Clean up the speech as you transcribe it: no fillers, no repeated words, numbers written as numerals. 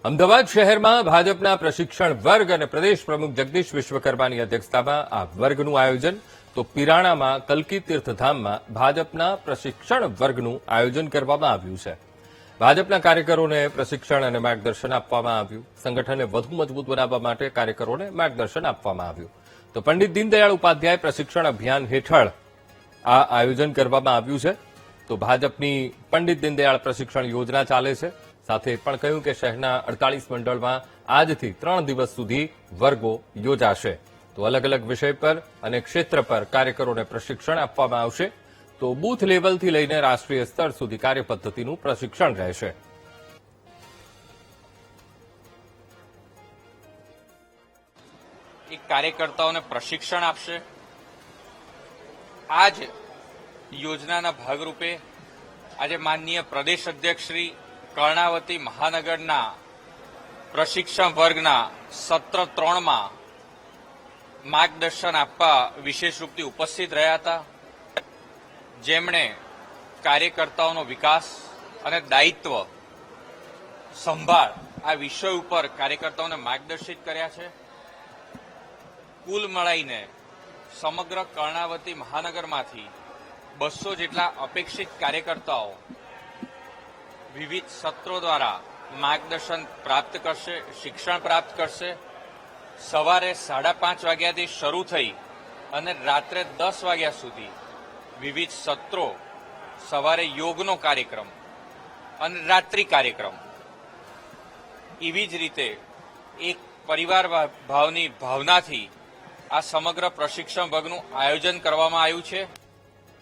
અમદાવાદ શહેરમાં ભાજપના પ્રશિક્ષણ વર્ગ અને પ્રદેશ પ્રમુખ જગદીશ વિશ્વકર્માની અધ્યક્ષતામાં આ વર્ગનું આયોજન, તો પિરાણામાં કલ્કી તીર્થધામમાં ભાજપના પ્રશિક્ષણ વર્ગનું આયોજન કરવામાં આવ્યું છે. ભાજપના કાર્યકરોને પ્રશિક્ષણ અને માર્ગદર્શન આપવામાં આવ્યું. સંગઠનને વધુ મજબૂત બનાવવા માટે કાર્યકરોને માર્ગદર્શન આપવામાં આવ્યું. તો પંડિત દીનદયાળ ઉપાધ્યાય પ્રશિક્ષણ અભિયાન હેઠળ આ આયોજન કરવામાં આવ્યું છે. તો ભાજપની પંડિત દીનદયાળ પ્રશિક્ષણ યોજના ચાલે છે. સાથે પણ કહ્યું કે શહેરના 48 મંડળમાં આજથી 3 દિવસ સુધી વર્ગો યોજાશે. તો અલગ અલગ વિષય પર અને ક્ષેત્ર પર કાર્યકરોને પ્રશિક્ષણ આપવામાં આવશે. તો બૂથ લેવલથી લઈને રાષ્ટ્રીય સ્તર સુધી કાર્યપદ્ધતિનું પ્રશિક્ષણ રહેશે. એક કાર્યકર્તાઓને પ્રશિક્ષણ આપશે. આ જ યોજનાના ભાગરૂપે આજે માનનીય પ્રદેશ અધ્યક્ષ શ્રી કર્ણાવતી મહાનગરના પ્રશિક્ષણ વર્ગના સત્ર 3માં માર્ગદર્શન આપવા વિશેષ રૂપથી ઉપસ્થિત રહ્યા હતા, જેમણે કાર્યકર્તાઓનો વિકાસ અને દાયિત્વ સંભાળ આ વિષય ઉપર કાર્યકર્તાઓને માર્ગદર્શિત કર્યા છે. કુલ મળીને સમગ્ર કર્ણાવતી મહાનગરમાંથી 200 જેટલા અપેક્ષિત કાર્યકર્તાઓ વિવિધ સત્રો દ્વારા માર્ગદર્શન પ્રાપ્ત કરશે, શિક્ષણ પ્રાપ્ત કરશે. સવારે 5:30 વાગ્યાથી શરૂ થઈ અને રાત્રે 10 વાગ્યા સુધી વિવિધ સત્રો, સવારે યોગનો કાર્યક્રમ અને રાત્રિ કાર્યક્રમ, એવી જ રીતે એક પરિવાર ભાવની ભાવનાથી આ સમગ્ર પ્રશિક્ષણ વર્ગનું આયોજન કરવામાં આવ્યું છે.